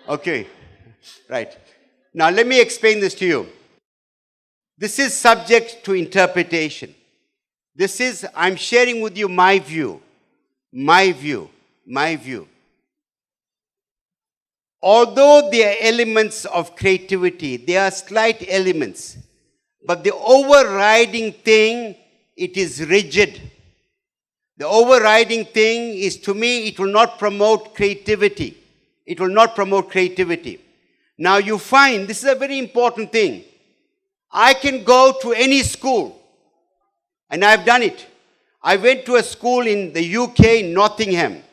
Okay, right. Now let me explain this to you. This is subject to interpretation. I'm sharing with you my view. Although there are elements of creativity, there are slight elements, but the overriding thing, it is rigid. The overriding thing is, to me, it will not promote creativity. It will not promote creativity. Now you find, this is a very important thing. I can go to any school, and I've done it. I went to a school in the UK, Nottingham.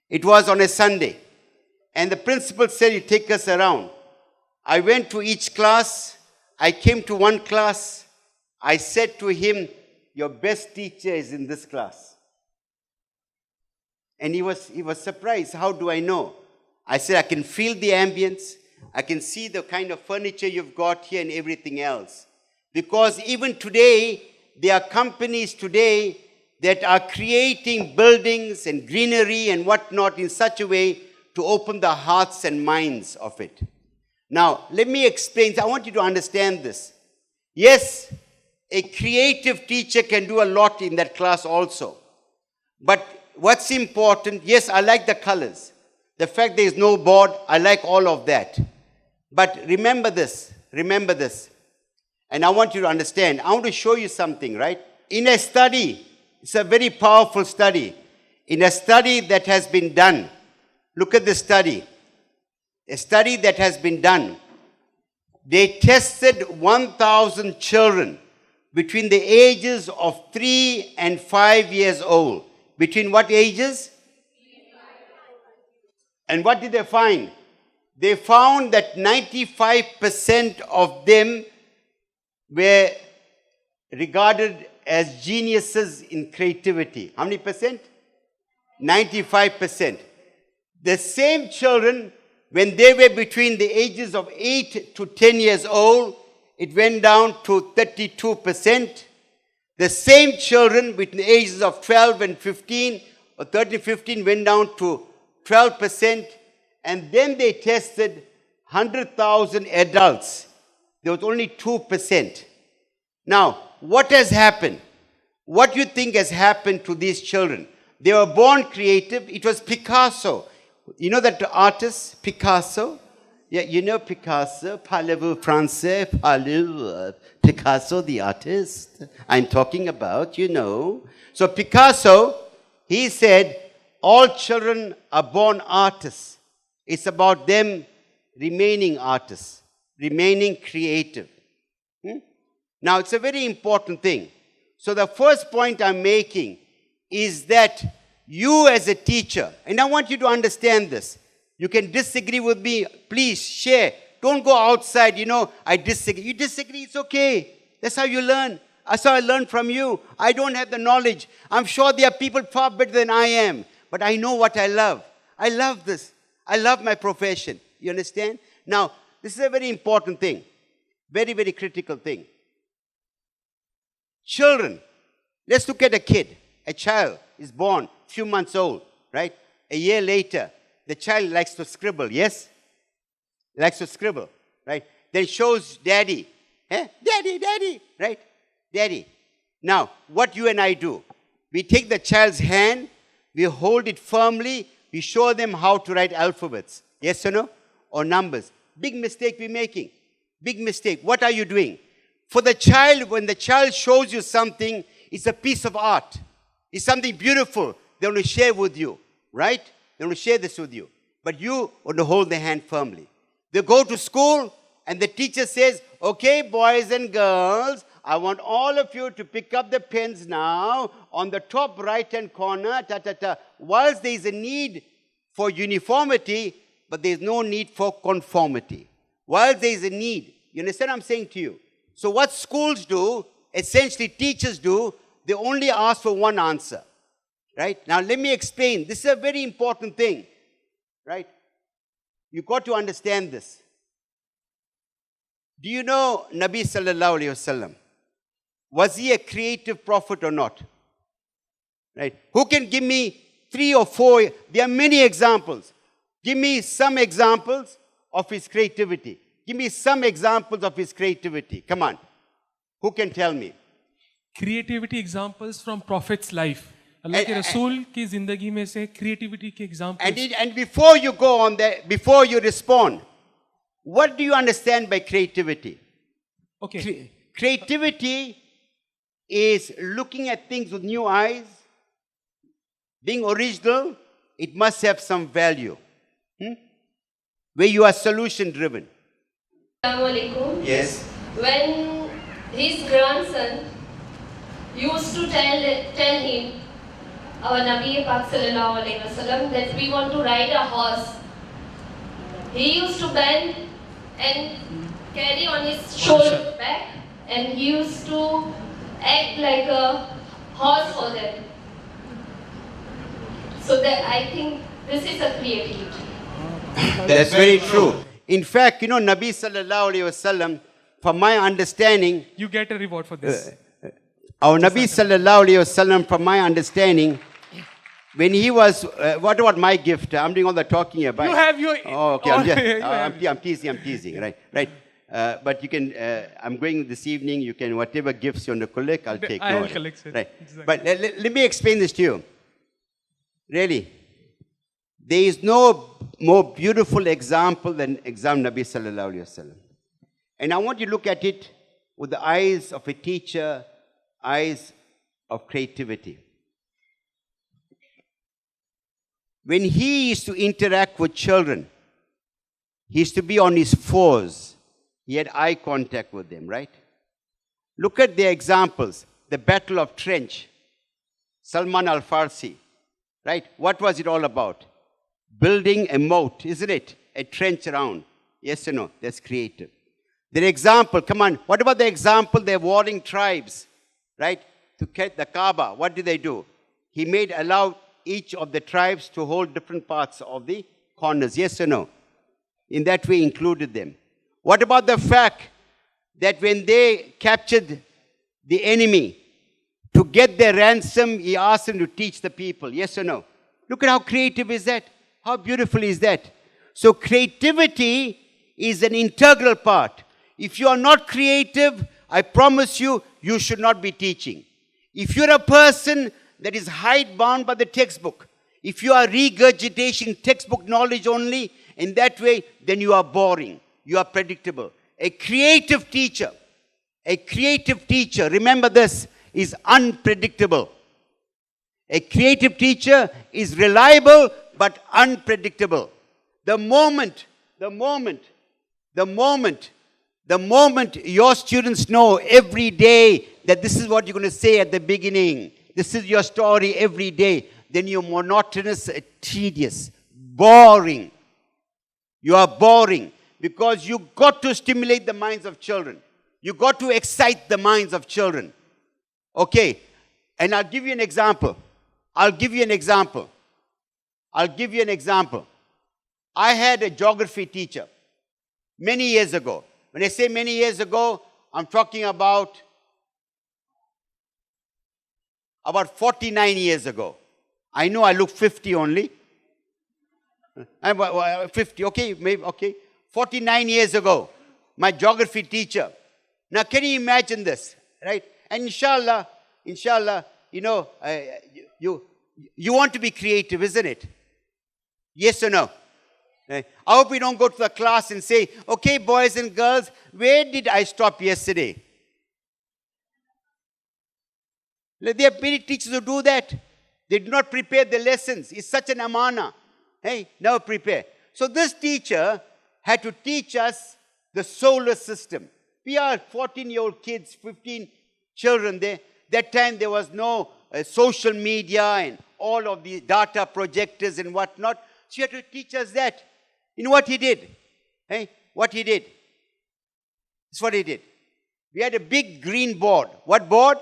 It was on a Sunday. And the principal said, you take us around. I went to each class. I came to one class. I said to him, your best teacher is in this class. And he was surprised. How do I know? I said, I can feel the ambience. I can see the kind of furniture you've got here and everything else. Because even today, there are companies today that are creating buildings and greenery and whatnot in such a way to open the hearts and minds of it. Now, let me explain. I want you to understand this. Yes, a creative teacher can do a lot in that class also. But what's important, yes, I like the colors. The fact there is no board, I like all of that. But remember this. And I want you to understand. I want to show you something, right? In a study, it's a very powerful study. In a study that has been done, look at this study. A study that has been done. They tested 1,000 children between the ages of 3 and 5 years old. Between what ages? And what did they find? They found that 95% of them were regarded as geniuses in creativity. How many percent? 95%. The same children, when they were between the ages of 8 to 10 years old, it went down to 32%. The same children between the ages of 12 and 15, or 13, 15, went down to 12%. And then they tested 100,000 adults. There was only 2%. Now, what has happened? What do you think has happened to these children? They were born creative. It was Picasso. You know that artist, Picasso? Yeah, you know Picasso. Parlez-vous français? Parlez-vous Picasso, the artist? I'm talking about, you know. So Picasso, he said, all children are born artists. It's about them remaining artists, remaining creative. Now, it's a very important thing. So the first point I'm making is that you as a teacher, and I want you to understand this. You can disagree with me. Please share. Don't go outside, I disagree. You disagree, it's okay. That's how you learn. That's how I learned from you. I don't have the knowledge. I'm sure there are people far better than I am. But I know what I love. I love this. I love my profession. You understand? Now, this is a very important thing. Very, very critical thing. Children. Let's look at a kid. A child is born, a few months old, right? A year later, the child likes to scribble, yes? Likes to scribble, right? Then shows daddy. Daddy, right? Daddy. Now, what you and I do, we take the child's hand, we hold it firmly, we show them how to write alphabets, yes or no? Or numbers. Big mistake we're making. Big mistake. What are you doing? For the child, when the child shows you something, it's a piece of art. It's something beautiful they want to share with you, right? They want to share this with you. But you want to hold the hand firmly. They go to school and the teacher says, okay, boys and girls, I want all of you to pick up the pens now on the top right-hand corner, Whilst there is a need for uniformity, but there is no need for conformity. Whilst there is a need, you understand what I'm saying to you? So what schools do, essentially teachers do, they only ask for one answer. Right? Now let me explain. This is a very important thing. Right? You've got to understand this. Do you know Nabi sallallahu alayhi wasallam? Was he a creative prophet or not? Right? Who can give me 3 or 4? There are many examples. Give me some examples of his creativity? Give me some examples of his creativity. Come on. Who can tell me? Creativity examples from Prophet's life. अल्लाह के रसूल की जिंदगी में से creativity के examples. And before you go on there, before you respond, what do you understand by creativity? Okay. Creativity is looking at things with new eyes, being original. It must have some value. Where you are solution driven. Yes. When his grandson used to tell him, our Nabi Pak sallallahu alaihi wasallam, that we want to ride a horse, he used to bend and carry on his shoulder back, and he used to act like a horse for them. So that I think this is a creativity. That's very true. In fact, you know, Nabi sallallahu alaihi wasallam, from my understanding, You get a reward for this. our Nabi sallallahu alaihi wasallam, from my understanding, when he was, what about my gift? I'm doing all the talking here. You have your... Oh, okay. I'm teasing. Right. But you can, I'm going this evening, you can, whatever gifts you want to collect, I'll take. I'll collect it. Right. Exactly. But let me explain this to you. Really. There is no more beautiful example than Nabi sallallahu alaihi wasallam. And I want you to look at it with the eyes of a teacher, eyes of creativity. When he used to interact with children, he used to be on his fours. He had eye contact with them, right? Look at their examples. The Battle of Trench, Salman al-Farsi, right? What was it all about? Building a moat, isn't it? A trench around. Yes or no? That's creative. Their example, come on, what about the example, their warring tribes, right? To get the Kaaba, what did they do? He allowed each of the tribes to hold different parts of the corners, yes or no? In that way, included them. What about the fact that when they captured the enemy, to get their ransom, he asked them to teach the people, yes or no? Look at how creative is that? How beautiful is that? So creativity is an integral part. If you are not creative, I promise you, you should not be teaching. If you're a person that is hidebound by the textbook, if you are regurgitating textbook knowledge only, in that way, then you are boring. You are predictable. A creative teacher, remember this, is unpredictable. A creative teacher is reliable but unpredictable. The moment your students know every day that this is what you're going to say at the beginning, this is your story every day, then you're monotonous, tedious, boring. You are boring because you got to stimulate the minds of children. You got to excite the minds of children. Okay, and I'll give you an example. I had a geography teacher many years ago. When I say many years ago, I'm talking about 49 years ago. I know I look 50 only. I'm 50, okay, maybe, okay. 49 years ago, my geography teacher. Now, can you imagine this, right? And inshallah, you know, you want to be creative, isn't it? Yes or no? I hope we don't go to the class and say, okay, boys and girls, where did I stop yesterday? There are many teachers who do that. They do not prepare the lessons. It's such an amana. Hey, never prepare. So this teacher had to teach us the solar system. We are 14-year-old kids, 15 children there. That time there was no social media and all of the data projectors and whatnot. So he had to teach us that. You know what he did? Hey, what he did? This is what he did. We had a big green board. What board?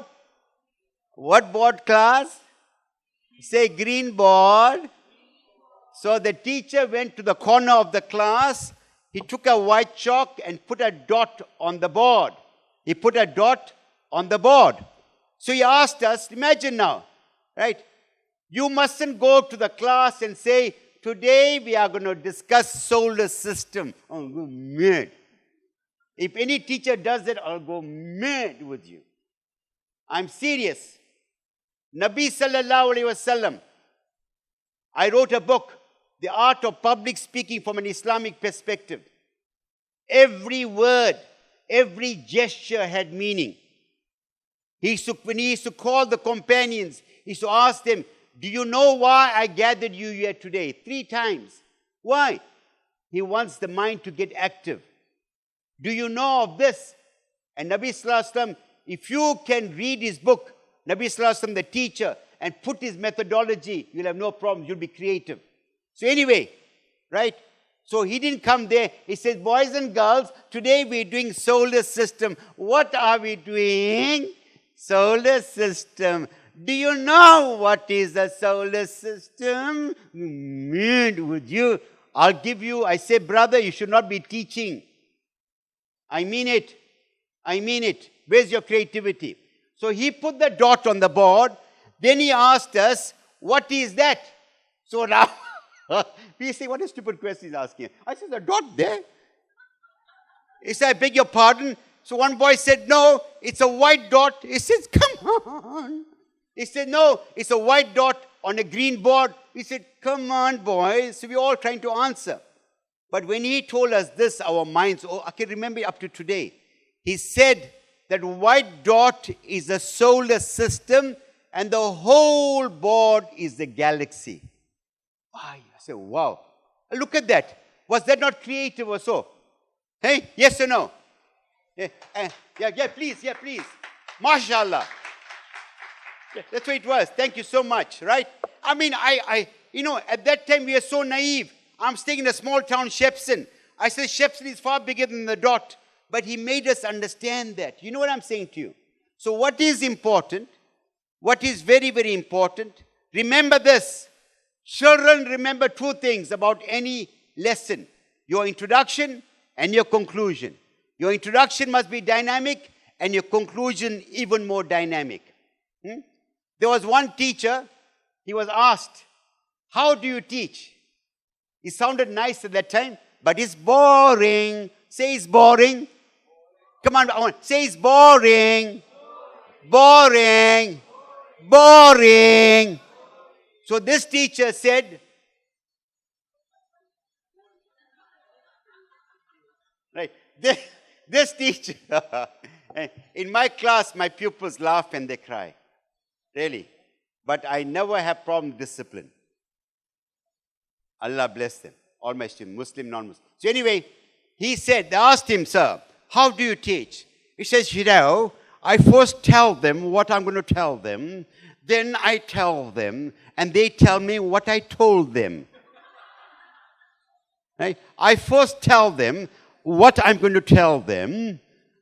What board, class? Say green board. So the teacher went to the corner of the class. He took a white chalk and put a dot on the board. So he asked us, imagine now, right? You mustn't go to the class and say, Today we are going to discuss solar system. I'll go mad. If any teacher does that, I'll go mad with you. I'm serious. Nabi sallallahu alayhi wasallam. I wrote a book, The Art of Public Speaking from an Islamic Perspective. Every word, every gesture had meaning. When he used to call the companions, he used to ask them, do you know why I gathered you here today? 3 times. Why? He wants the mind to get active. Do you know of this? And Nabi Sallallahu Alaihi Wasallam, if you can read his book, Nabi Sallallahu Alaihi Wasallam, the teacher, and put his methodology, you'll have no problems, you'll be creative. So anyway, right? So he didn't come there. He said, boys and girls, today we're doing solar system. What are we doing? Solar system. Do you know what is a solar system? Would you? I'll give you, I say, brother, you should not be teaching. I mean it. I mean it. Where's your creativity? So he put the dot on the board. Then he asked us, what is that? So now, we say, what a stupid question he's asking. I said, the dot there? He said, I beg your pardon. So one boy said, no, it's a white dot. He says, come on. He said, no, it's a white dot on a green board. We said, come on, boys. So we're all trying to answer. But when he told us this, our minds, I can remember up to today. He said that white dot is a solar system and the whole board is the galaxy. I said, wow. Look at that. Was that not creative or so? Hey, yes or no? Yeah, please. MashaAllah. Yeah, that's what it was. Thank you so much, right? I mean, at that time we were so naive. I'm staying in a small town, Shepson. I said, Shepson is far bigger than the dot. But he made us understand that. You know what I'm saying to you? So what is important? What is very, very important? Remember this. Children, remember 2 things about any lesson. Your introduction and your conclusion. Your introduction must be dynamic and your conclusion even more dynamic. There was one teacher, he was asked, how do you teach? He sounded nice at that time, but it's boring. Say it's boring. Come on, say it's boring. Boring. Boring. So this teacher said, right, this teacher, in my class, my pupils laugh and they cry. Really. But I never have problem with discipline. Allah bless them. All my students, Muslim, non-Muslim. So anyway, he said, they asked him, sir, how do you teach? He says, you know, I first tell them what I'm going to tell them. Then I tell them, and they tell me what I told them. Right? I first tell them what I'm going to tell them.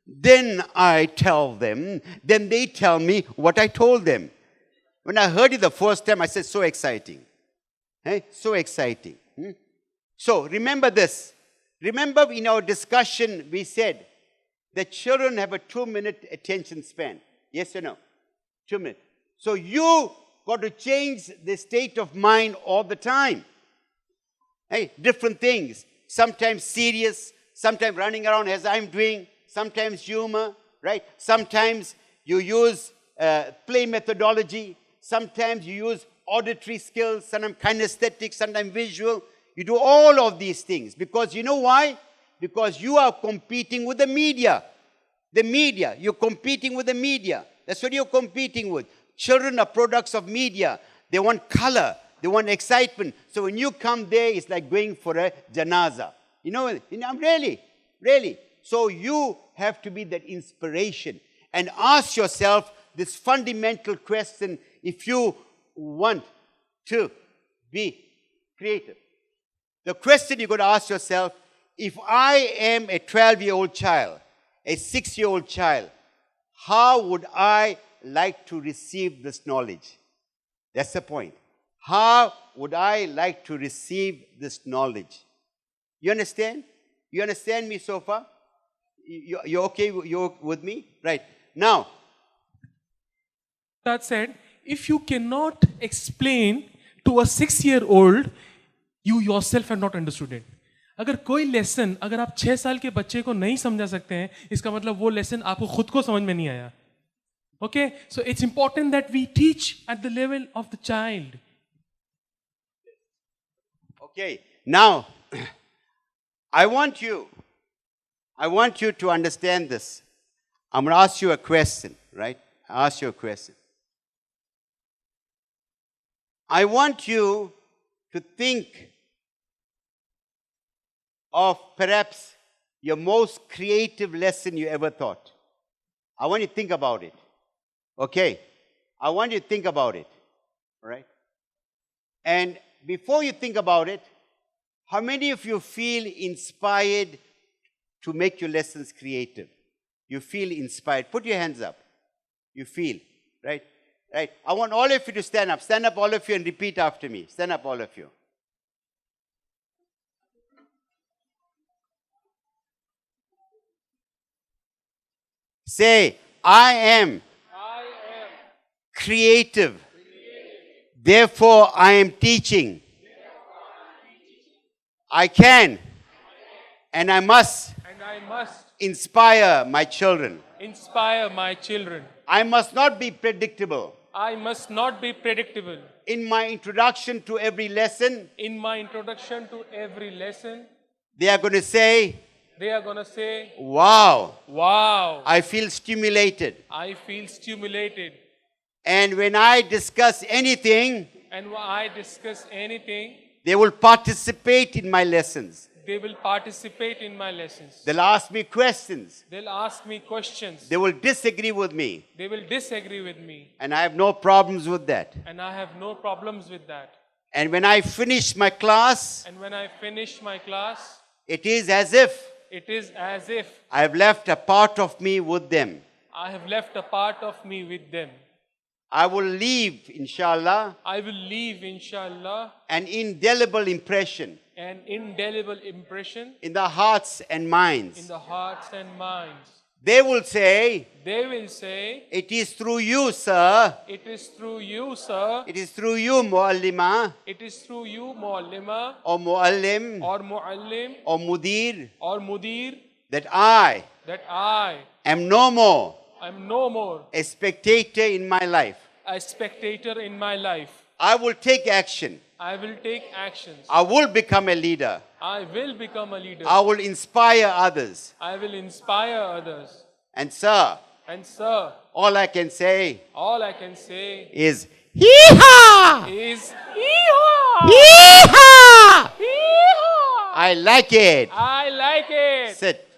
Then I tell them. Then they tell me what I told them. When I heard it the first time, I said, so exciting. So exciting. So remember this. Remember in our discussion, we said that children have a 2-minute attention span. Yes or no? 2 minutes. So you got to change the state of mind all the time. Different things. Sometimes serious, sometimes running around as I'm doing, sometimes humor, right? Sometimes you use play methodology. Sometimes you use auditory skills, sometimes kinesthetic, sometimes visual. You do all of these things because you know why? Because you are competing with the media. The media. You're competing with the media. That's what you're competing with. Children are products of media. They want color. They want excitement. So when you come there, it's like going for a janaza. Really. So you have to be that inspiration and ask yourself this fundamental question if you want to be creative. The question you've got to ask yourself, if I am a 12-year-old child, a 6-year-old child, how would I like to receive this knowledge? That's the point. How would I like to receive this knowledge? You understand? You understand me so far? You're okay? You're with me? Right. Now, that said, if you cannot explain to a 6-year-old You yourself have not understood it. अगर कोई lesson अगर आप 6 साल के बच्चे को नहीं समझा सकते हैं, इसका मतलब वो लेसन आपको खुद को समझ में नहीं आया. Okay, so it's important that we teach at the level of the child. Okay, now I want you to understand this. I'm going to ask you a question, right? I'll ask you a question. I want you to think of perhaps your most creative lesson you ever taught. I want you to think about it. Okay? I want you to think about it. All right? And before you think about it, how many of you feel inspired to make your lessons creative? You feel inspired. Put your hands up. You feel, right? Right. I want all of you to stand up. Stand up, all of you, and repeat after me. Stand up, all of you. Say, I am creative. Therefore, I am teaching. I can and I must inspire my children. Inspire my children. I must not be predictable. I must not be predictable. In my introduction to every lesson, In my introduction to every lesson, they are going to say, they are going to say, wow, wow, I feel stimulated. I feel stimulated. And when I discuss anything, And when I discuss anything, they will participate in my lessons. they will participate in my lessons. They'll ask me questions. They'll ask me questions. They will disagree with me. They will disagree with me. And I have no problems with that. And I have no problems with that. And when I finish my class, And when I finish my class, it is as if it is as if I have left a part of me with them. I have left a part of me with them. I will leave, inshallah, I will leave, inshallah, an indelible impression an indelible impression in the hearts and in minds. the hearts and minds. They will say, They will say, it is through you, sir. it is through you, sir. It is through you, muallima, It is through you, muallima, or muallim, or muallim, or mudir, or mudir, that I that I am no more am no more a spectator in my life. a spectator in my life. I will take action. I will take actions. I will become a leader. I will become a leader. I will inspire others. I will inspire others. And sir, And sir, all I can say all I can say is, hee-haw! is Yeehaw! Hee-haw! Yeehaw! I like it. I like it. Sit.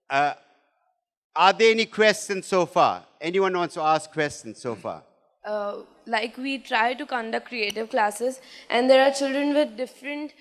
Are there any questions so far? Anyone wants to ask questions so far? Like we try to conduct creative classes, and there are children with different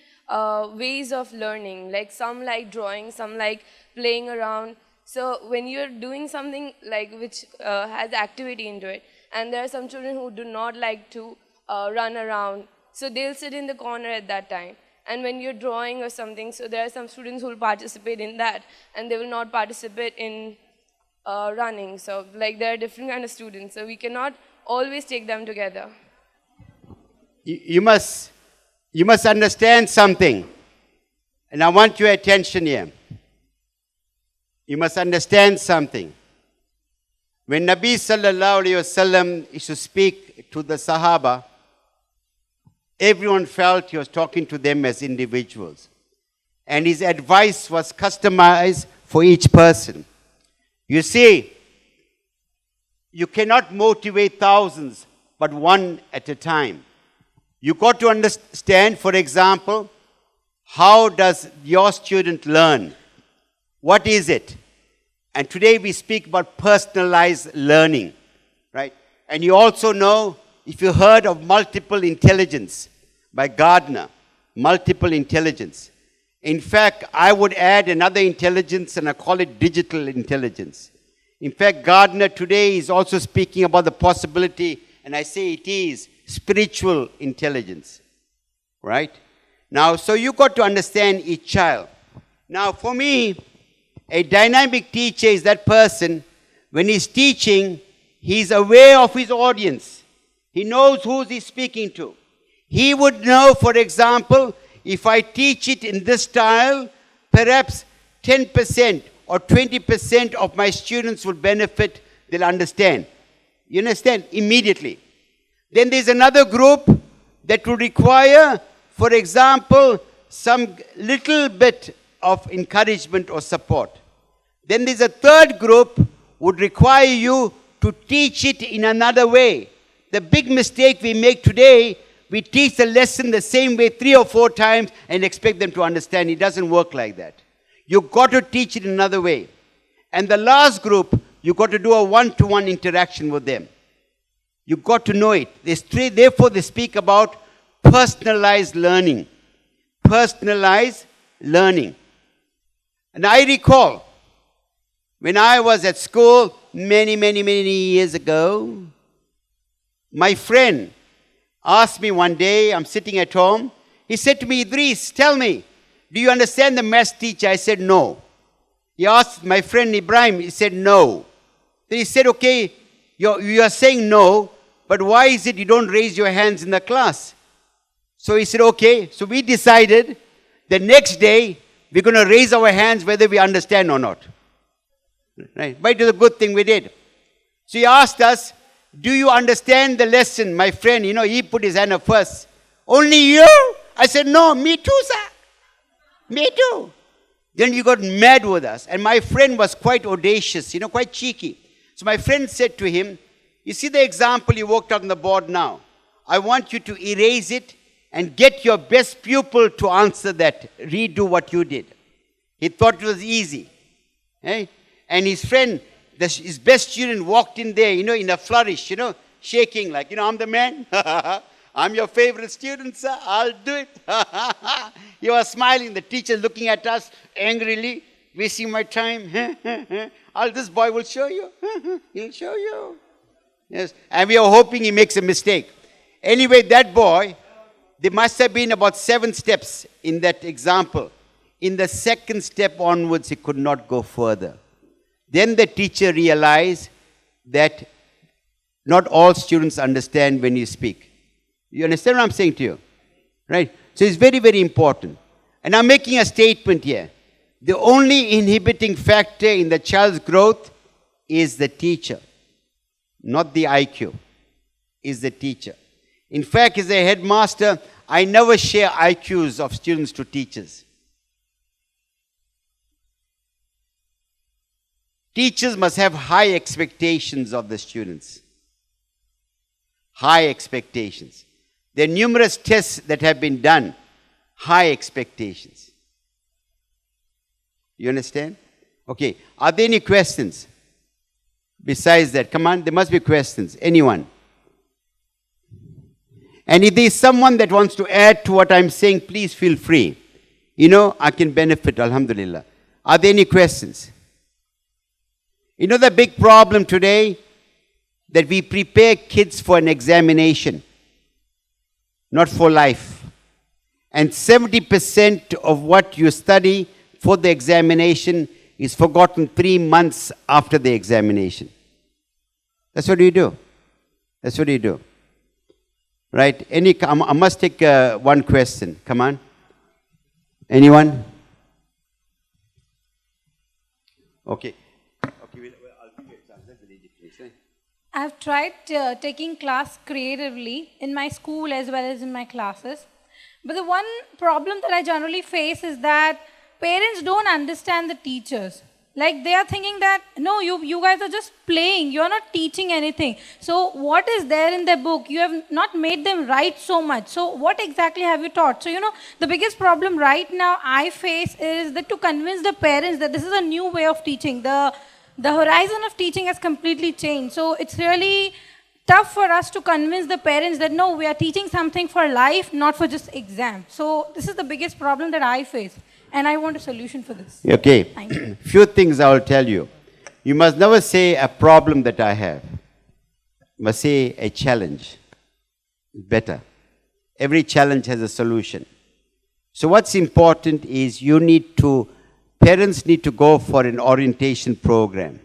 ways of learning. Like some like drawing, some like playing around. So when you're doing something like which has activity into it, and there are some children who do not like to run around, so they'll sit in the corner at that time. And when you're drawing or something, so there are some students who will participate in that, and they will not participate in running. So like there are different kind of students, so we cannot always take them together. You must understand something. And I want your attention here. You must understand something. When Nabi sallallahu alayhi wasallam used to speak to the Sahaba, everyone felt he was talking to them as individuals. And his advice was customized for each person. You see, you cannot motivate thousands, but one at a time. You got to understand, for example, how does your student learn? What is it? And today we speak about personalized learning, right? And you also know, if you heard of multiple intelligence by Gardner, multiple intelligence. In fact, I would add another intelligence and I call it digital intelligence. In fact, Gardner today is also speaking about the possibility, and I say it is, spiritual intelligence, right? Now, so you got to understand each child. Now, for me, a dynamic teacher is that person, when he's teaching, he's aware of his audience. He knows who he's speaking to. He would know, for example, if I teach it in this style, perhaps 10% or 20% of my students will benefit, they'll understand. You understand? Immediately. Then there's another group that would require, for example, some little bit of encouragement or support. Then there's a third group would require you to teach it in another way. The big mistake we make today, we teach the lesson the same way 3 or 4 times and expect them to understand. It doesn't work like that. You've got to teach it in another way. And the last group, you've got to do a one-to-one interaction with them. You've got to know it. Therefore, they speak about personalized learning. Personalized learning. And I recall, when I was at school many years ago, my friend asked me one day, I'm sitting at home, he said to me, Edreis, tell me, do you understand the math teacher? I said, no. He asked my friend Ibrahim, he said, no. Then he said, okay, you are saying no, but why is it you don't raise your hands in the class? So he said, okay. So we decided the next day we're going to raise our hands whether we understand or not. Right? But it was a good thing we did. So he asked us, do you understand the lesson? My friend, he put his hand up first. Only you? I said, no, me too, sir. Me too. Then he got mad with us. And my friend was quite audacious, quite cheeky. So my friend said to him, you see the example you worked out on the board now? I want you to erase it and get your best pupil to answer that. Redo what you did. He thought it was easy. Eh? And his friend, his best student walked in there, in a flourish, shaking like, I'm the man. I'm your favorite student, sir. I'll do it. He was smiling. The teacher looking at us angrily, wasting my time. This boy will show you. He'll show you. Yes. And we are hoping he makes a mistake. Anyway, that boy, there must have been about 7 steps in that example. In the 2nd step onwards, he could not go further. Then the teacher realized that not all students understand when you speak. You understand what I'm saying to you? Right? So it's very, very important. And I'm making a statement here. The only inhibiting factor in the child's growth is the teacher, not the IQ, is the teacher. In fact, as a headmaster, I never share IQs of students to teachers. Teachers must have high expectations of the students. High expectations. There are numerous tests that have been done. High expectations. You understand? Okay. Are there any questions? Besides that, come on, there must be questions. Anyone? And if there is someone that wants to add to what I'm saying, please feel free. I can benefit, alhamdulillah. Are there any questions? The big problem today, that we prepare kids for an examination, not for life. And 70% of what you study for the examination is forgotten 3 months after the examination. That's what you do. That's what you do. Right? I must take one question. Come on. Anyone? Okay. I've tried taking class creatively in my school as well as in my classes. But the one problem that I generally face is that parents don't understand the teachers. Like they are thinking that, no, you guys are just playing. You're not teaching anything. So what is there in the book? You have not made them write so much. So what exactly have you taught? So, the biggest problem right now I face is that to convince the parents that this is a new way of teaching. The horizon of teaching has completely changed. So it's really tough for us to convince the parents that no, we are teaching something for life, not for just exam. So this is the biggest problem that I face. And I want a solution for this. Okay. Thank you. Few things I will tell you. You must never say a problem that I have. You must say a challenge. Better. Every challenge has a solution. So what's important is parents need to go for an orientation program.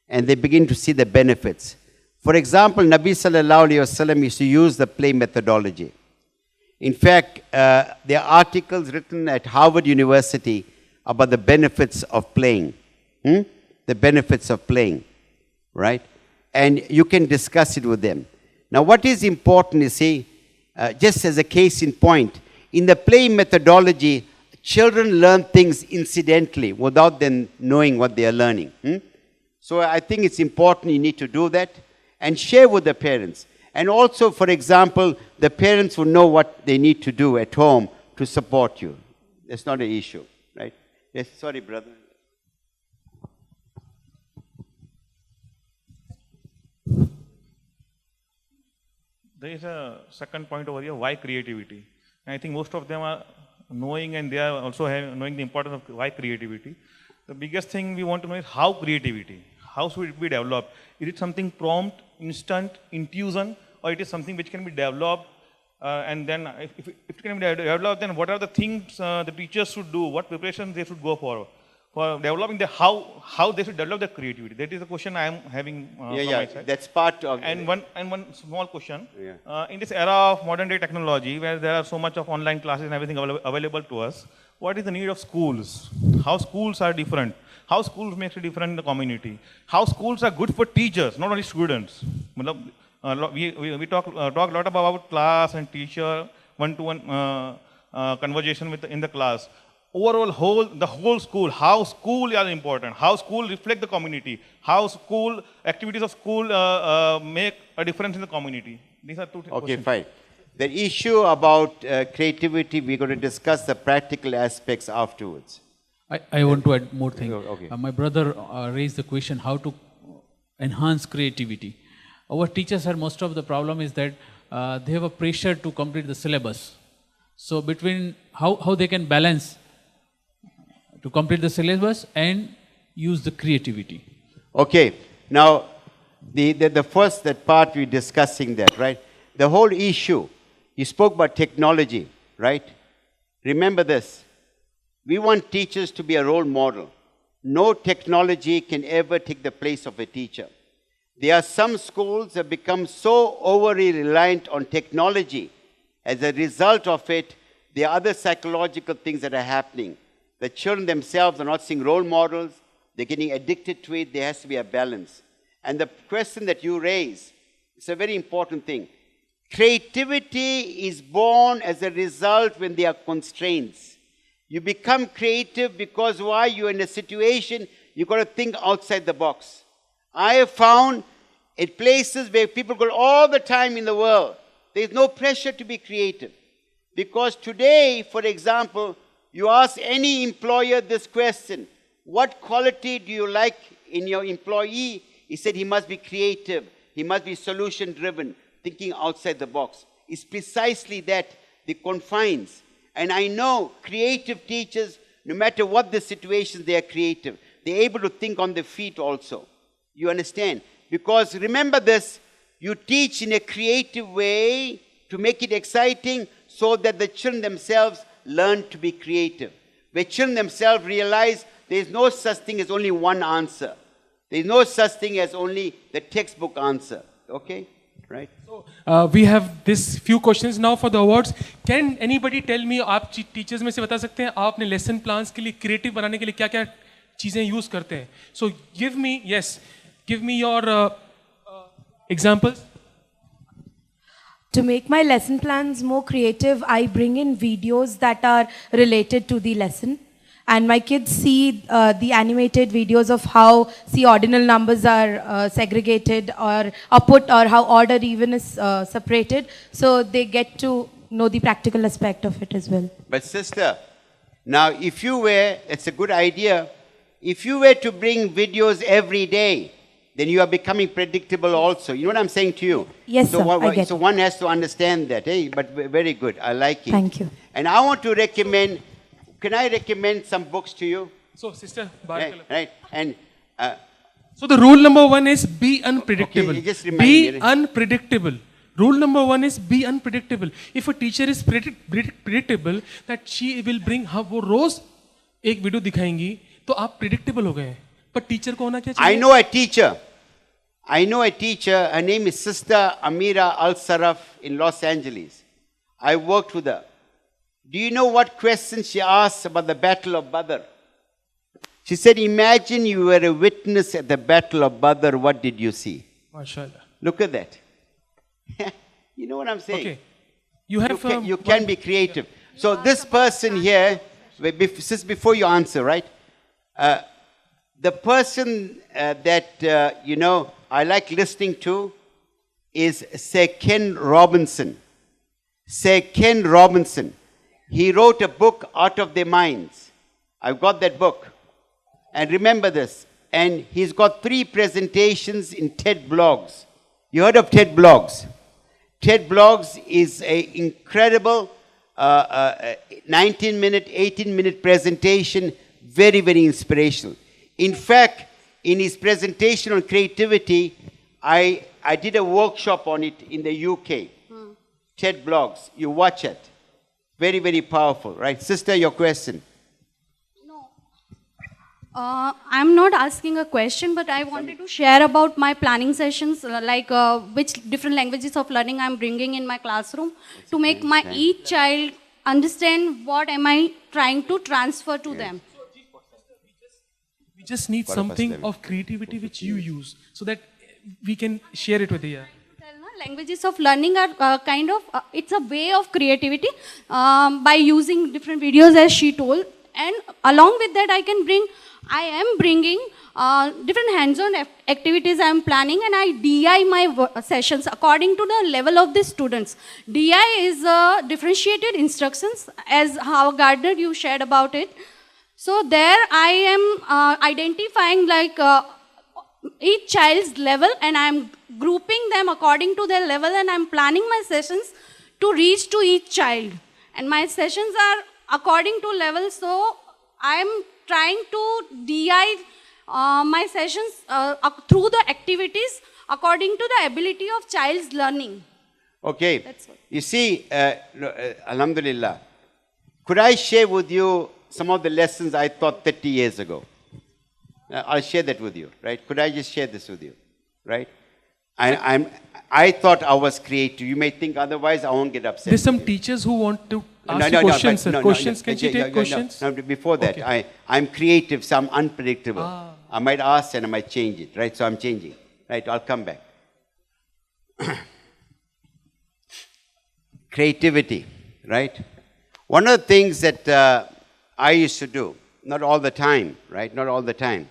And they begin to see the benefits. For example, Nabi sallallahu alayhi wasallam used to use the play methodology. In fact, there are articles written at Harvard University about the benefits of playing. The benefits of playing, right? And you can discuss it with them. Now, what is important is, see, just as a case in point, in the play methodology, children learn things incidentally without them knowing what they are learning. So I think it's important you need to do that and share with the parents. And also, for example, the parents will know what they need to do at home to support you. That's not an issue, right? Yes, sorry, brother. There is a second point over here, why creativity? And I think most of them are knowing, and they are also knowing the importance of why creativity. The biggest thing we want to know is how creativity, how should it be developed? Is it something prompt, instant, intuition, or it is something which can be developed? And then if it can be developed, then what are the things the teachers should do? What preparations they should go for developing the how they should develop the creativity? That is the question I am having from my side. That's part of and one small question. In this era of modern day technology, where there are so much of online classes and everything available to us, what is the need of schools? How schools are different? How schools makes it different in the community? How schools are good for teachers, not only students? We talk a lot about class and teacher, one-to-one conversation in the class. Overall, the whole school, how school is important, how school reflect the community, how school, activities of school make a difference in the community. These are two questions. Okay, fine. The issue about creativity, we're going to discuss the practical aspects afterwards. I want to add more thing. Okay. My brother raised the question how to enhance creativity. Our teachers are, most of the problem is that they have a pressure to complete the syllabus. So between how they can balance to complete the syllabus and use the creativity. Okay, now the first part we're discussing that, right? The whole issue, you spoke about technology, right? Remember this, we want teachers to be a role model. No technology can ever take the place of a teacher. There are some schools that become so overly reliant on technology. As a result of it, there are other psychological things that are happening. The children themselves are not seeing role models. They're getting addicted to it. There has to be a balance. And the question that you raise is a very important thing. Creativity is born as a result when there are constraints. You become creative because why? You're in a situation, you've got to think outside the box. I have found in places where people go all the time in the world, there's no pressure to be creative. Because today, for example, you ask any employer this question, what quality do you like in your employee? He said he must be creative, he must be solution-driven, thinking outside the box. It's precisely that, the confines. And I know creative teachers, no matter what the situation, they are creative. They're able to think on their feet also. You understand? Because remember this, you teach in a creative way to make it exciting so that the children themselves learn to be creative. Where children themselves realize there is no such thing as only one answer. There is no such thing as only the textbook answer. Okay? Right? So, we have this few questions now for the awards. Can anybody tell me, आप teachers में से बता सकते हैं, आप अपने lesson plans के लिए creative बनाने के लिए क्या-क्या चीजें use करते हैं? So, give me your examples. To make my lesson plans more creative, I bring in videos that are related to the lesson. And my kids see the animated videos of how ordinal numbers are segregated or put, or how odd or even is separated. So they get to know the practical aspect of it as well. But sister, now if you were, it's a good idea, if you were to bring videos every day, then you are becoming predictable also. You know what I'm saying to you? Yes, sir, I get so it. one has to understand that. Hey, but very good. I like it. Thank you. And I want to recommend, can I recommend some books to you? So, sister, Right. And so the rule number 1 is be unpredictable. Okay, just remind be me. unpredictable. Rule number 1 is be unpredictable. If a teacher is predictable, that she will bring, वो रोज एक video दिखाएंगी, तो आप predictable हो गए. पर teacher को होना क्या चाहिए? I know a teacher. I know a teacher, her name is Sister Amira Al-Saraf in Los Angeles. I worked with her. Do you know what question she asked about the Battle of Badr? She said, imagine you were a witness at the Battle of Badr, what did you see? MashaAllah. Look at that. You know what I'm saying? Okay. You have... You can be creative. So this person here, before you answer, right? The person that, you know, I like listening to is Sir Ken Robinson. Sir Ken Robinson. He wrote a book, Out of Their Minds. I've got that book. And remember this. And he's got 3 presentations in TED Blogs. You heard of TED Blogs? TED Blogs is an incredible 19-minute, 18-minute presentation, very, very inspirational. In fact, in his presentation on creativity, I did a workshop on it in the UK. TED Blogs, you watch it. Very, very powerful, right? Sister, your question. No. I'm not asking a question, but I wanted to share about my planning sessions, like which different languages of learning I'm bringing in my classroom to make my each child understand what am I trying to transfer to them. We just need something of creativity which you use so that we can share it with you. Languages of learning are kind of, it's a way of creativity by using different videos as she told. And along with that, I am bringing different hands-on activities I am planning, and I DI my sessions according to the level of the students. DI is differentiated instructions, as how Gardner you shared about it. So there I am identifying like each child's level, and I am grouping them according to their level, and I am planning my sessions to reach to each child. And my sessions are according to level, so I am trying to DI my sessions through the activities according to the ability of child's learning. Okay. You see, Alhamdulillah, could I share with you some of the lessons I taught 30 years ago? I'll share that with you, right? Could I just share this with you, right? I thought I was creative. You may think otherwise, I won't get upset. There's some teachers who want to ask you questions, sir. Questions, can you take questions? No, before that, okay. I'm creative, so I'm unpredictable. I might ask and I might change it, right? So I'm changing, right? I'll come back. Creativity, right? One of the things that I used to do, not all the time, right? Not all the time.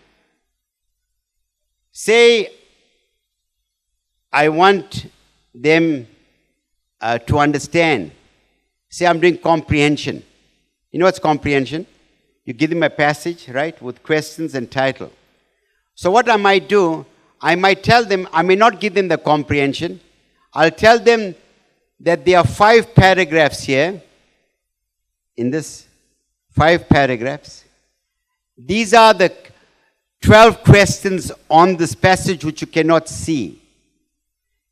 Say, I want them to understand. Say I'm doing comprehension. You know what's comprehension? You give them a passage, right, with questions and title. So what I might do, I might tell them, I may not give them the comprehension. I'll tell them that there are 5 paragraphs here. In this 5 paragraphs. These are the 12 questions on this passage which you cannot see.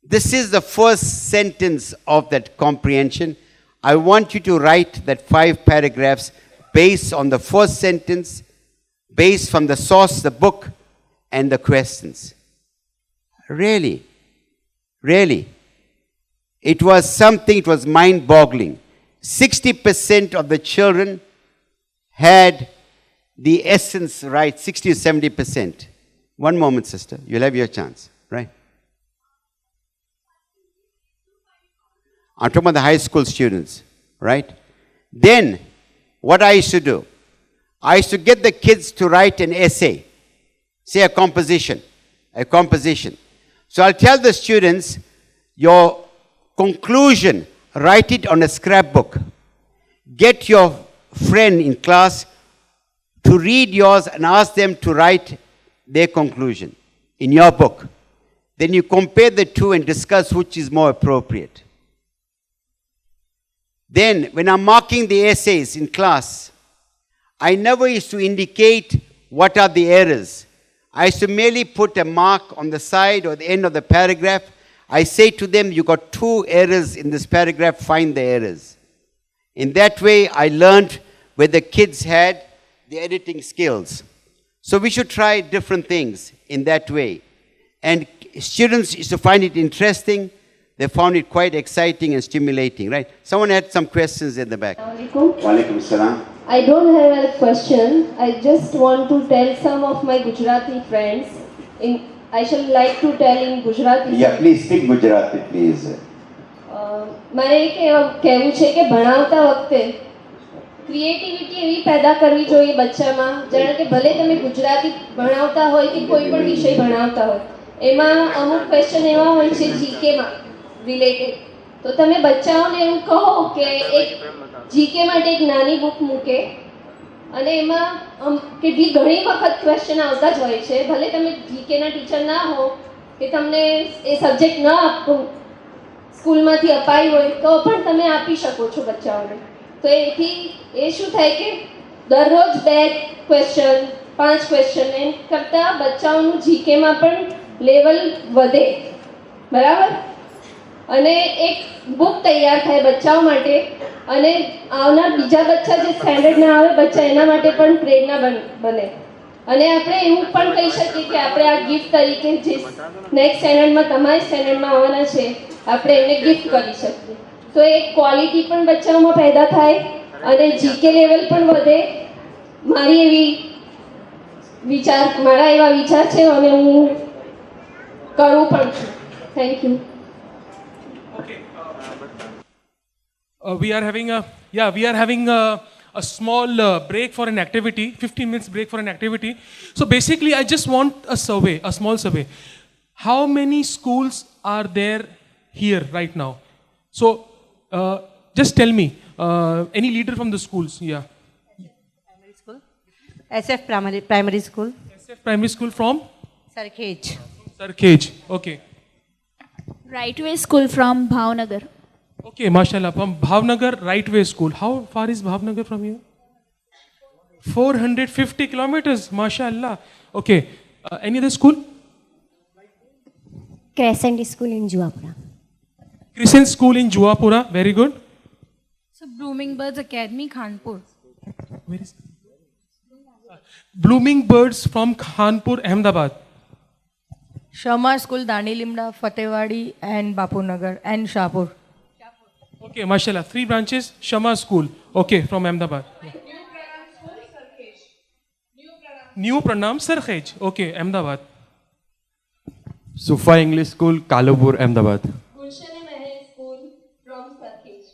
This is the first sentence of that comprehension. I want you to write that 5 paragraphs based on the first sentence, based from the source, the book, and the questions. Really? Really? It was something, it was mind-boggling. 60% of the children had the essence right, 60 to 70%. One moment, sister. You'll have your chance, right? I'm talking about the high school students, right? Then, what I used to do, I used to get the kids to write an essay, say a composition. So I'll tell the students, your conclusion, write it on a scrapbook. Get your friend in class to read yours and ask them to write their conclusion in your book. Then you compare the two and discuss which is more appropriate. Then, when I'm marking the essays in class, I never used to indicate what are the errors. I used to merely put a mark on the side or the end of the paragraph. I say to them, you got 2 errors in this paragraph, find the errors. In that way, I learned where the kids had the editing skills. So we should try different things in that way. and students used to find it interesting. They found it quite exciting and stimulating, right? Someone had some questions in the back. Walaikum salam. I don't have a question. I just want to tell some of my Gujarati friends. I shall like to tell in Gujarati. Yeah, please speak Gujarati, please. મારે કહેવું છે કે ભણાવતા વખતે creativity એવી પેદા કરવી જોઈએ બચ્ચામાં, જાણે કે ભલે તમે ગુજરાતી ભણાવતા હોય કે કોઈ પણ વિષય ભણાવતા હોય, એમાં અમુક ક્વેશ્ચન એવા હોય છે જીકેમાં રિલેટેડ, તો તમે બચ્ચાઓને એવું કહો કે એક જીકે માટે એક નાની બુક મૂકે અને એમાં કેટલી ઘણી વખત ક્વેશ્ચન આવતા જ હોય છે, ભલે તમે જીકેના ટીચર ના હો કે તમને એ સબ્જેક્ટ ન આપો સ્કૂલમાંથી અપાઈ હોય તો પણ તમે આપી શકો છો બચ્ચાઓને. તો એથી એ શું થાય કે દરરોજ 2 ક્વેશ્ચન 5 ક્વેશ્ચન એમ કરતાં બચ્ચાઓનું જીકેમાં પણ લેવલ વધે, બરાબર? અને એક બુક તૈયાર થાય બચ્ચાઓ માટે અને આવનાર બીજા બચ્ચા જે સ્ટેન્ડર્ડના આવે બચ્ચા એના માટે પણ પ્રેરણા બને. અને આપણે એવું પણ કહી શકીએ કે આપણે આ ગિફ્ટ તરીકે જે નેક્સ્ટ સ્ટેન્ડર્ડમાં તમારી સ્ટેન્ડર્ડમાં આવવાના છે આપણે એમને गिफ्ट કરી શકીએ. તો એક ક્વોલિટી પણ બચ્ચાઓમાં પેદા થાય અને જીકે લેવલ પણ વધે. મારા એવા વિચાર છે અને હું કરું પણ છું. Thank you. We are having a small break for an activity, 15 minutes break for an activity. So basically I just want a small survey. How many schools are there here right now? So just tell me, any leader from the schools? Yeah. Primary school. SF Primary School. SF Primary School from? Sarkhej. Sarkhej, okay. Right Way School from Bhavnagar. Okay, mashallah, from Bhavnagar Right Way School. How far is Bhavnagar from here? 450 kilometers, mashallah. Okay, any other school? Crescent School in Juapura. Crescent School in Juapura, very good. So Blooming Birds Academy, Khanpur. Where is Blooming Birds from Khanpur, Ahmedabad. Shama School, Dani Limda, Fatehwadi and Bapunagar and Shahpur. Okay, mashallah, 3 branches, Shama School, okay, from Ahmedabad. New Pranam Sarkhej, okay, Ahmedabad. Sufa English School, Kalapur, Ahmedabad. Gulshan-e Meher School from Sarkhej.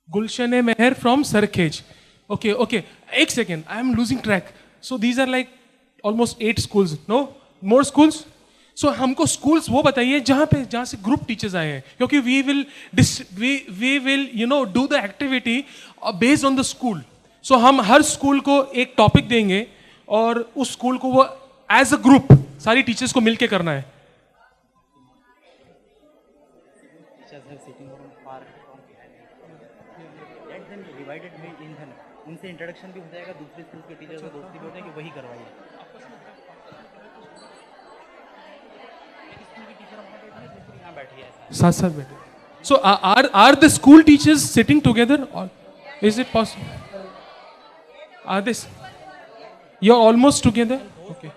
Gulshan-e Meher from Sarkhej. Okay, okay, 1 second, I am losing track. So these are like almost 8 schools, no? More schools? So हमको schools वो बताइए जहाँ से group teachers आए हैं, क्योंकि we will do the activity based on the school. So हम हर school को एक topic देंगे और उस school को वो as a group सारी teachers को मिलके करना है. Teachers have sitting room far from behind. Let them divided me in them. उनसे introduction भी हो जाएगा, दूसरे schools के teachers से दोस्ती भी हो जाएगी, वही करवाइए. साथ बैठे. So are the school teachers sitting together or is it possible? Are this? You're almost together? Okay.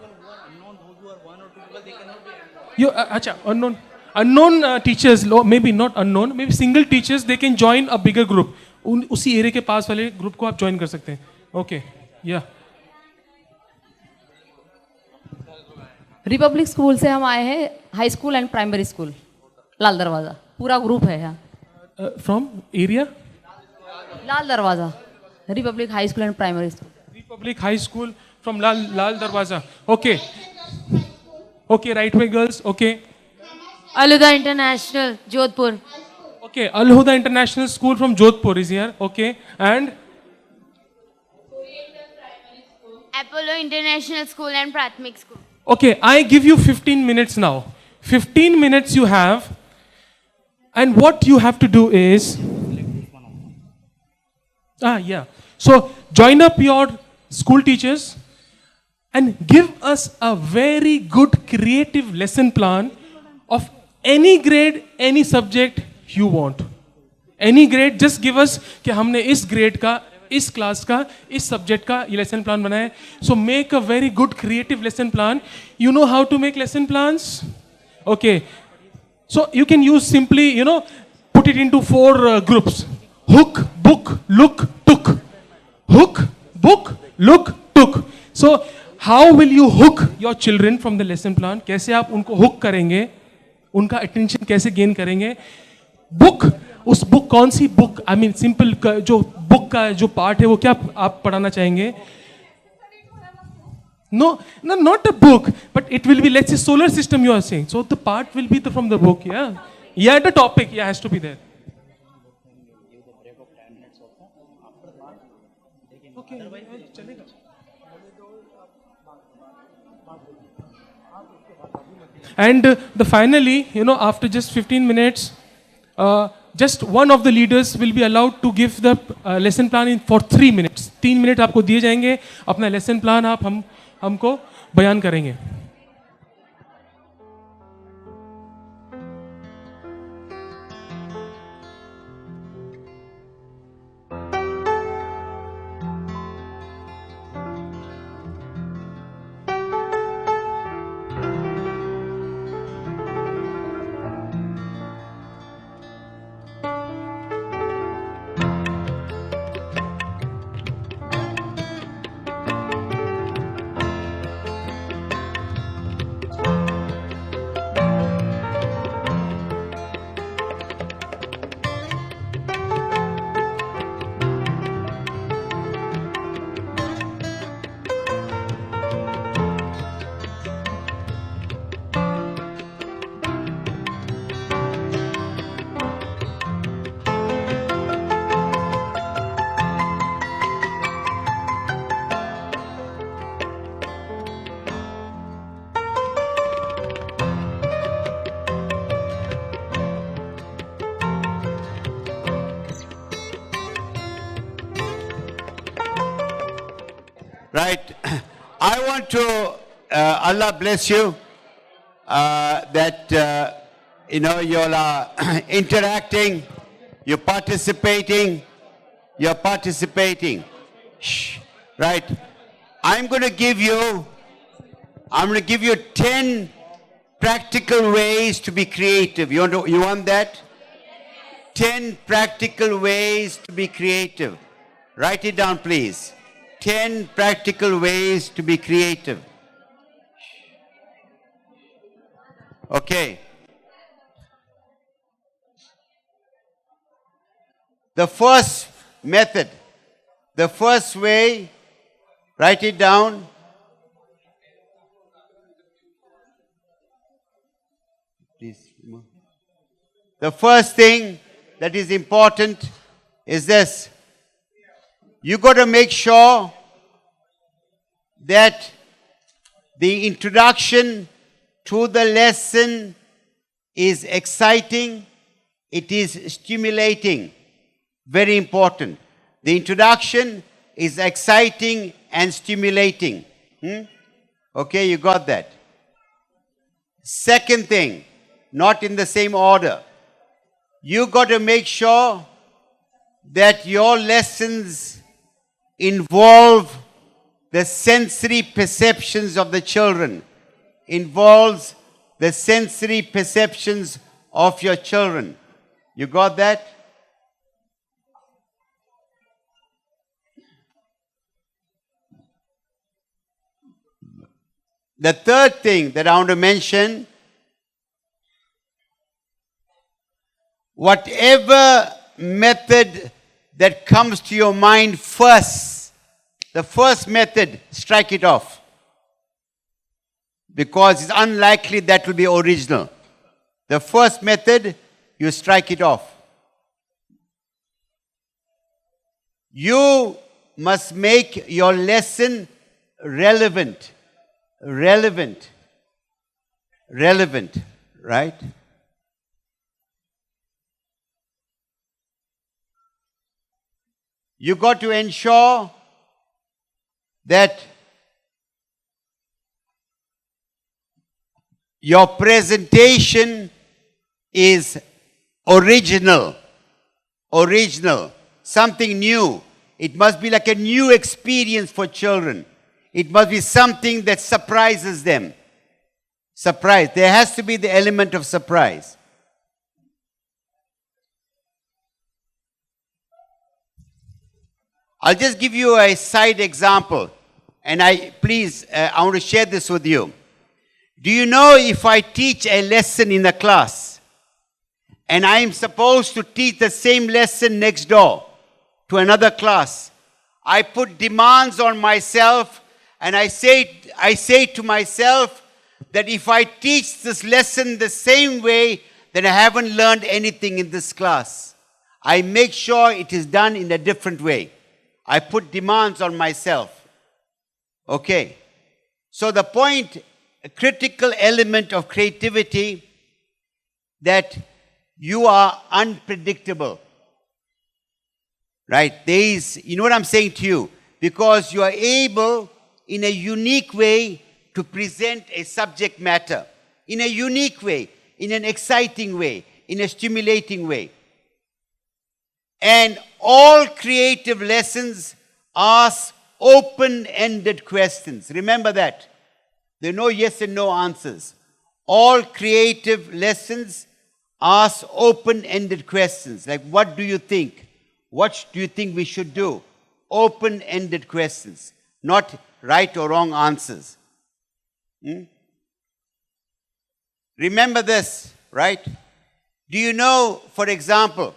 You unknown teachers, maybe not unknown, maybe single teachers, they can join a bigger group. उसी area के पास वाले group को आप join कर सकते हैं. Okay. Yeah. Republic school से हम आए हैं, high school and primary school, Lal Darwaza, पूरा ग्रुप है यहाँ. From area? Lal Darwaza, republic high school and primary school. Republic high school from Lal Darwaza. Okay. Okay, Right Way Girls. Okay. Al-Huda International, Jodhpur. Okay, Al-Huda International School from Jodhpur is here. Okay, and Apollo International School and Prathmik School. okay, I give you 15 minutes now. 15 minutes you have, and what you have to do is, so join up your school teachers and give us a very good creative lesson plan of any grade, any subject you want. Any grade, just give us कि हमने इस grade का, इस class का, इस subject का ये lesson plan बनाया है. So make a very good creative lesson plan. You know how to make lesson plans? Okay. So you can use simply, put it into 4 groups. Hook, book, look, took. Hook, book, look, took. So how will you hook your children from the lesson plan? कैसे आप उनको hook करेंगे? उनका attention कैसे gain करेंगे? Book, उस book कौन सी book? I mean simple जो book का जो part है वो क्या आप पढ़ाना चाहेंगे? No, not a book, but it will be, let's say, solar system you are saying. So the part will be from the book, yeah. Yeah, the topic, yeah, has to be there. Okay. And finally, after just 15 minutes, just one of the leaders will be allowed to give the lesson plan for 3 minutes. 3 minutes आपको दिए जाएंगे, अपना lesson plan आप हमको बयान करेंगे. Right. I want to, Allah bless you, that, you are interacting, you're participating. Shh. Right. I'm going to give you 10 practical ways to be creative. You want that? 10 practical ways to be creative. Write it down, please. 10 practical ways to be creative. Okay. The first method, the first way, write it down. Please. The first thing that is important is this. You got to make sure that the introduction to the lesson is exciting, it is stimulating. Very important. The introduction is exciting and stimulating. Okay, you got that. Second thing, not in the same order. You got to make sure that your lessons involve the sensory perceptions of the children. Involves the sensory perceptions of your children. You got that? The third thing that I want to mention, whatever method that comes to your mind first, the first method, strike it off. Because it's unlikely that will be original. The first method, you strike it off. You must make your lesson relevant. Relevant, right? You got to ensure that your presentation is original, something new. It must be like a new experience for children. It must be something that surprises them. Surprise. There has to be the element of surprise. I'll just give you a side example. And I want to share this with you. Do you know if I teach a lesson in a class and I am supposed to teach the same lesson next door to another class, I put demands on myself and I say to myself that if I teach this lesson the same way, then I haven't learned anything in this class. I make sure it is done in a different way. I put demands on myself. Okay. So the point, a critical element of creativity, that you are unpredictable. Right? You know what I'm saying to you? Because you are able, in a unique way, to present a subject matter. In a unique way, in an exciting way, in a stimulating way. And all creative lessons ask open-ended questions. Remember that. There are no yes and no answers. All creative lessons ask open-ended questions. Like, what do you think? What do you think we should do? Open-ended questions. Not right or wrong answers. Remember this, right? Do you know, for example,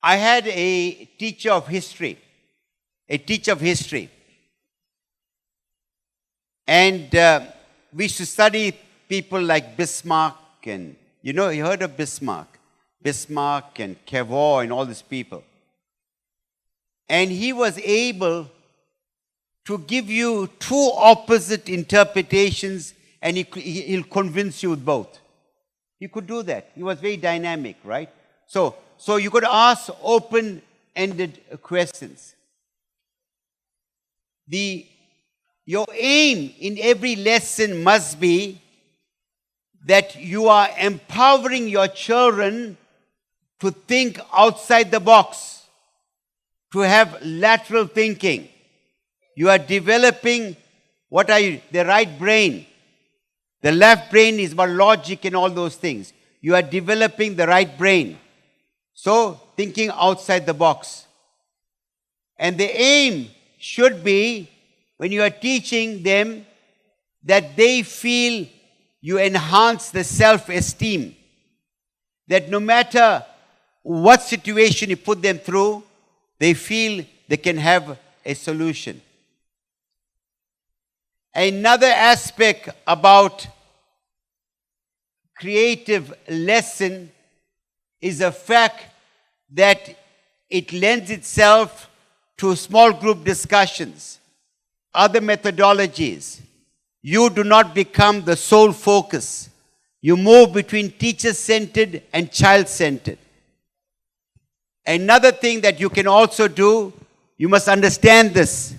I had a teacher of history. And we used to study people like Bismarck and, you heard of Bismarck? Bismarck and Cavour and all these people. And he was able to give you two opposite interpretations and he'll convince you with both. He could do that. He was very dynamic, right? So you could ask open-ended questions. Your aim in every lesson must be that you are empowering your children to think outside the box, to have lateral thinking. You are developing the right brain. The left brain is about logic and all those things. You are developing the right brain. So, thinking outside the box. And the aim should be, when you are teaching them, that they feel you enhance the self-esteem. That no matter what situation you put them through, they feel they can have a solution. Another aspect about creative lesson is the fact that it lends itself to small group discussions, other methodologies. You do not become the sole focus. You move between teacher-centered and child-centered. Another thing that you can also do, you must understand this.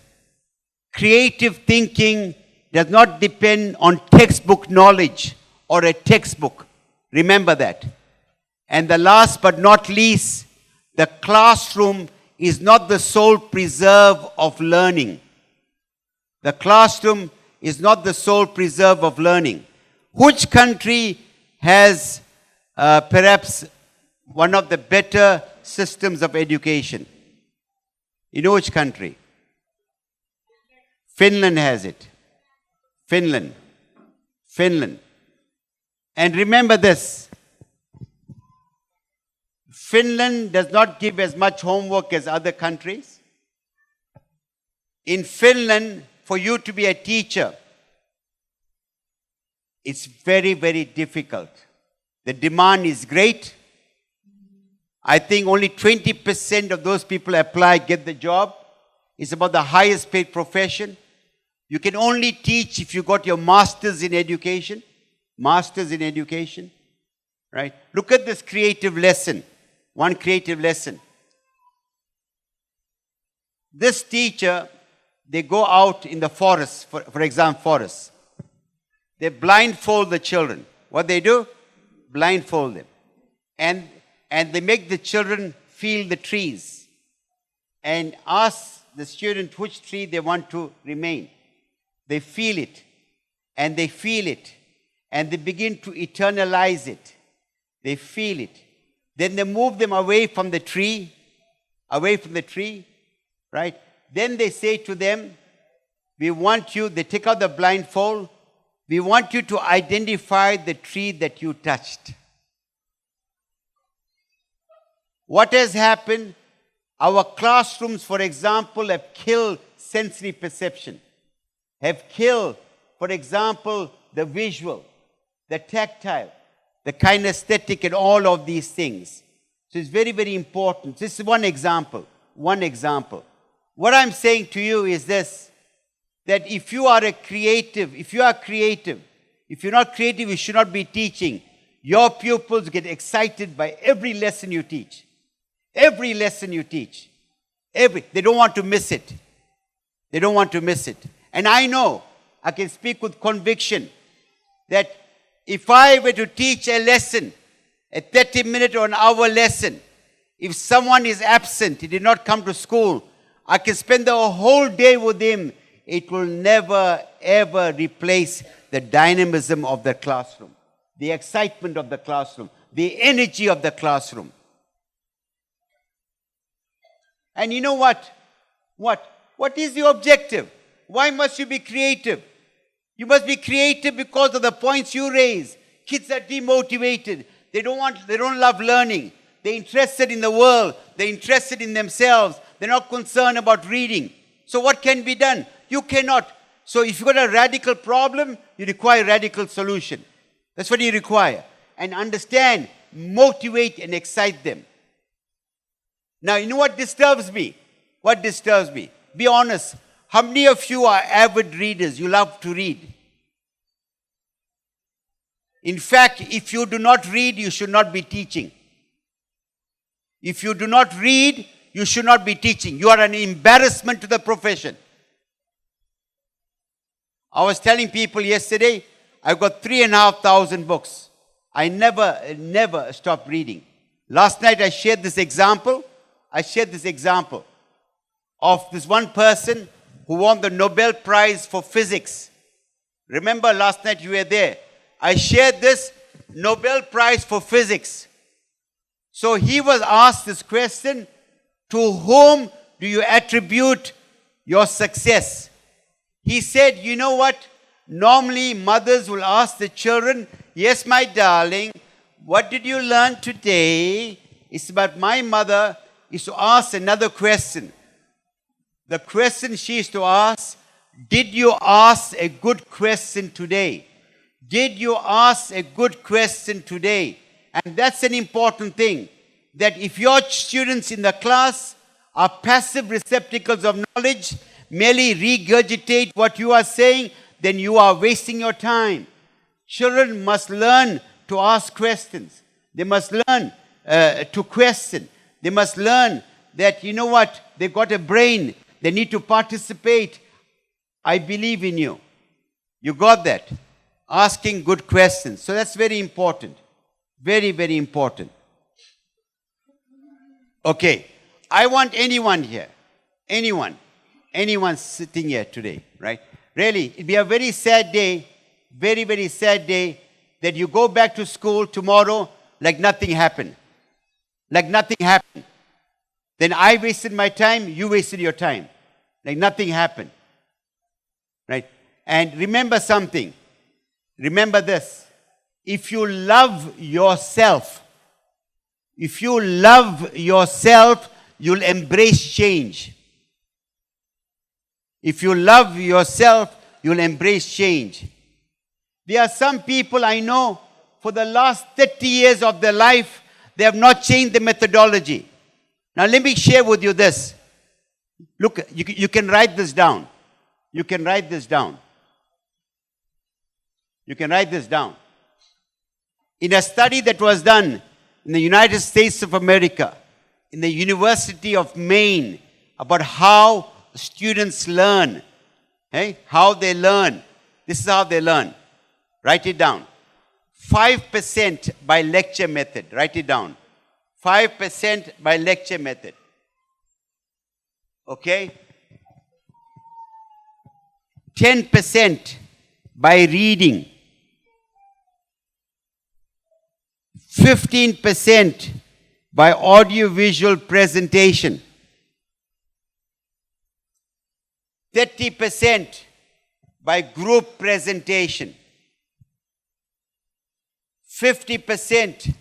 Creative thinking does not depend on textbook knowledge or a textbook. Remember that. And the last but not least, the classroom is not the sole preserve of learning. The classroom is not the sole preserve of learning. Which country has perhaps one of the better systems of education? You know which country? Finland has it. Finland. And remember this. Finland does not give as much homework as other countries. In Finland, for you to be a teacher, it's very, very difficult. The demand is great. I think only 20% of those people apply, get the job. It's about the highest paid profession. You can only teach if you got your master's in education. Master's in education. Right? Look at this creative lesson. One creative lesson. This teacher, they go out in the forest, for example, forest. They blindfold the children. What they do? Blindfold them. And they make the children feel the trees. And ask the student which tree they want to remain. They feel it, and they feel it, and they begin to eternalize it. They feel it. Then they move them away from the tree, right? Then they say to them, we want you, they take out the blindfold, we want you to identify the tree that you touched. What has happened? Our classrooms, for example, have killed sensory perception, have killed, for example, the visual, the tactile, the kinesthetic, and all of these things. So it's very, very important. This is one example. One example. What I'm saying to you is this, that if you are creative, if you're not creative, you should not be teaching. Your pupils get excited by every lesson you teach. Every lesson you teach. They don't want to miss it. They don't want to miss it. And I know, I can speak with conviction, that if I were to teach a lesson, a 30-minute or an hour lesson, if someone is absent, he did not come to school, I can spend the whole day with him. It will never, ever replace the dynamism of the classroom, the excitement of the classroom, the energy of the classroom. And you know what? What is the objective? Why must you be creative? You must be creative because of the points you raise. Kids are demotivated. They don't love learning. They're interested in the world. They're interested in themselves. They're not concerned about reading. So what can be done? You cannot. So if you've got a radical problem, you require a radical solution. That's what you require. And understand, motivate and excite them. Now, you know what disturbs me? What disturbs me? Be honest. How many of you are avid readers? You love to read. In fact, if you do not read, you should not be teaching. If you do not read, you should not be teaching. You are an embarrassment to the profession. I was telling people yesterday, I've got 3,500 books. I never stop reading. Last night I shared this example. Of this one person who won the Nobel Prize for Physics. Remember last night you were there. I shared this Nobel Prize for Physics. So he was asked this question, to whom do you attribute your success? He said, you know what? Normally mothers will ask the children, yes, my darling, what did you learn today? It's about my mother is to ask another question. The question she is to ask, did you ask a good question today? Did you ask a good question today? And that's an important thing. That if your students in the class are passive receptacles of knowledge, merely regurgitate what you are saying, then you are wasting your time. Children must learn to ask questions. They must learn to question. They must learn that, you know what, they've got a brain. They need to participate. I believe in you. You got that? Asking good questions. So that's very important. Very, very important. Okay. I want anyone here, anyone sitting here today, right? Really, it'd be a very sad day, very, very sad day that you go back to school tomorrow like nothing happened. Like nothing happened. Then I wasted my time, you wasted your time. Like nothing happened. Right? And remember something. Remember this. If you love yourself, you'll embrace change. If you love yourself, you'll embrace change. There are some people I know, for the last 30 years of their life, they have not changed the methodology. Now let me share with you this. Look, you can write this down. You can write this down. You can write this down. In a study that was done in the United States of America, in the University of Maine, about how students learn, how they learn. This is how they learn. Write it down. 5% by lecture method. Write it down. 5% by lecture method. Okay? 10% by reading, 15% by audio-visual presentation, 30% by group presentation, 50%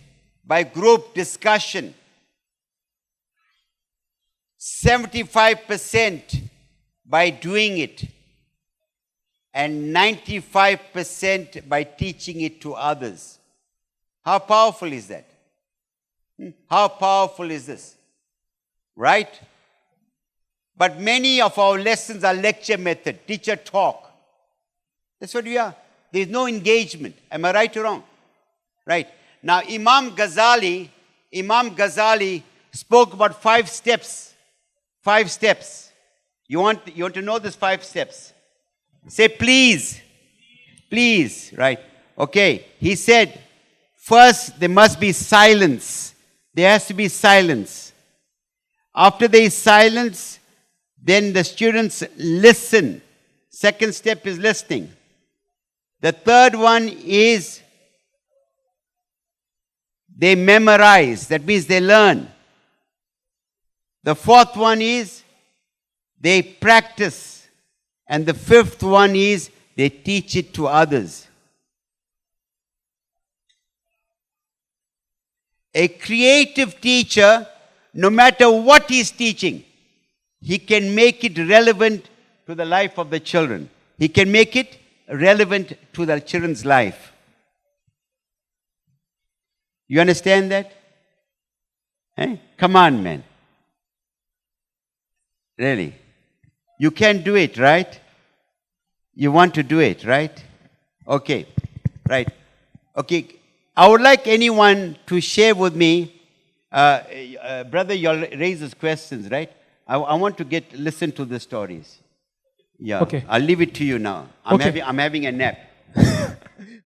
by group discussion, 75% by doing it, and 95% by teaching it to others. How powerful is that? How powerful is this? Right? But many of our lessons are lecture method, teacher talk. That's what we are. There is no engagement. Am I right or wrong? Right. Now Imam Ghazali spoke about 5 steps. 5 steps. You want to know these 5 steps? Say please. Please. Right. Okay. He said, first there must be silence. There has to be silence. After there is silence, then the students listen. Second step is listening. The third one is they memorize. That means they learn. The fourth one is they practice. And the fifth one is they teach it to others. A creative teacher, no matter what he's teaching, he can make it relevant to the life of the children. He can make it relevant to the children's life. You understand that? Eh? Come on, man. Really. You can do it, right? You want to do it, right? Okay. Right. Okay. I would like anyone to share with me, brother, you'll raise these questions, right? I want to listen to the stories. Yeah. Okay. I'll leave it to you now. I'm having a nap.